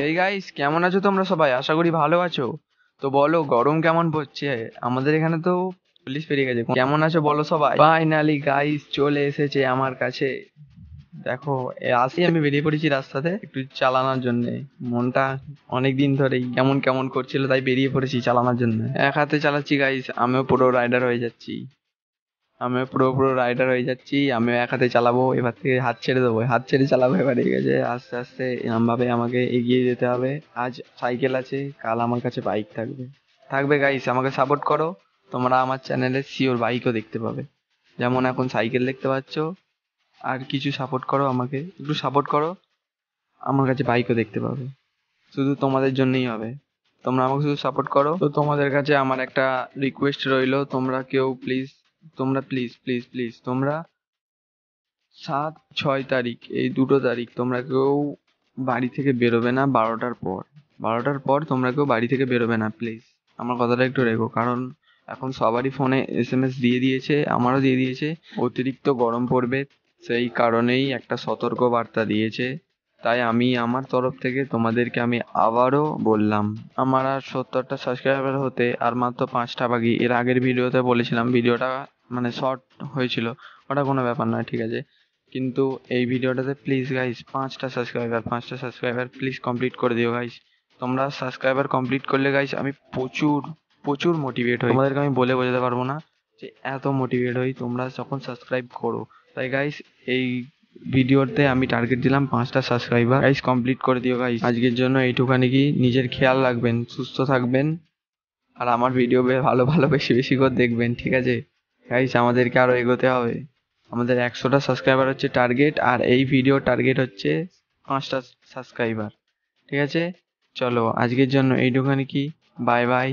এই গাইস, কেমন আছো তোমরা সবাই? আশা করি ভালো আছো। তো বলো, গরম কেমন পড়ছে? আমাদের এখানে তো 40 পেরিয়ে গেছে। কেমন আছো বলো সবাই? ফাইনালি গাইস চলে এসেছে আমার কাছে। দেখো, আসি আমি বেরিয়ে পড়েছি রাস্তাতে একটু চালানোর জন্য। মনটা অনেক দিন ধরেই কেমন কেমন করছিল, তাই বেরিয়ে পড়েছি চালানোর জন্য। এক হাতে চালাচ্ছি গাইস, আমিও পুরো রাইডার হয়ে যাচ্ছি। আমিও পুরো পুরো রাইডার হয়ে যাচ্ছি। আমিও এক হাতে চালাবো, এবার থেকে হাত ছেড়ে দেবো, হাত ছেড়ে চালাবো এবার। ঠিক আছে, আস্তে আস্তে এরম ভাবে আমাকে এগিয়ে যেতে হবে। আজ সাইকেল আছে, কাল আমার কাছে বাইক থাকবে। থাকবে গাইস, আমাকে সাপোর্ট করো। তোমরা আমার চ্যানেলে শিওর বাইকও দেখতে পাবে। যেমন এখন সাইকেল দেখতে পাচ্ছ, আর কিছু সাপোর্ট করো, আমাকে একটু সাপোর্ট করো, আমার কাছে বাইকও দেখতে পাবে। শুধু তোমাদের জন্যই হবে। তোমরা আমাকে শুধু সাপোর্ট করো। তো তোমাদের কাছে আমার একটা রিকোয়েস্ট রইলো, তোমরা কেউ প্লিজ, তোমরা প্লিজ প্লিজ প্লিজ তোমরা 7-6 তারিখ, এই দুটো তারিখ তোমরা কেউ বাড়ি থেকে বেরোবে না 12টার পর। 12টার পর তোমরা কেউ বাড়ি থেকে বেরোবে না প্লিজ। আমার কথাটা একটু রেখো, কারণ এখন সবারই ফোনে SMS দিয়ে দিয়েছে, আমারও দিয়ে দিয়েছে। অতিরিক্ত গরম পড়বে, সেই কারণেই একটা সতর্ক বার্তা দিয়েছে। তাই আমি আমার তরফ থেকে তোমাদেরকে আমি আবারও বললাম, আমার আর 70টা সাবস্ক্রাইবার হতে আর মাত্র 5টা বাকি। এর আগের ভিডিওতে বলেছিলাম, ভিডিওটা মানে শর্ট হয়েছিল, ওটা কোনো ব্যাপার নয়, ঠিক আছে। কিন্তু এই ভিডিওটাতে প্লিজ গাইস 5টা সাবস্ক্রাইবার প্লিজ কমপ্লিট করে দিও গাইস। তোমরা সাবস্ক্রাইবার কমপ্লিট করলে গাইস আমি প্রচুর প্রচুর মোটিভেট হই। তোমাদেরকে আমি বলে বোঝাতে পারবো না যে এত মোটিভেট হই তোমরা যখন সাবস্ক্রাইব করো। তাই গাইস, এই ভিডিওতে আমি টার্গেট দিলাম 5টা সাবস্ক্রাইবার গাইস কমপ্লিট করে দিও গাইস। আজকের জন্য এইটুখানি, কি নিজের খেয়াল রাখবেন, সুস্থ থাকবেন, আর আমার ভিডিও ভালো ভালো বেশি বেশি করে দেখবেন, ঠিক আছে গাইস? আমাদেরকে আরো এগোতে হবে। আমাদের 100টা সাবস্ক্রাইবার হচ্ছে টার্গেট, আর এই ভিডিও টার্গেট হচ্ছে 5টা সাবস্ক্রাইবার, ঠিক আছে? চলো আজকের জন্য এইটুখানি, কি বাই বাই।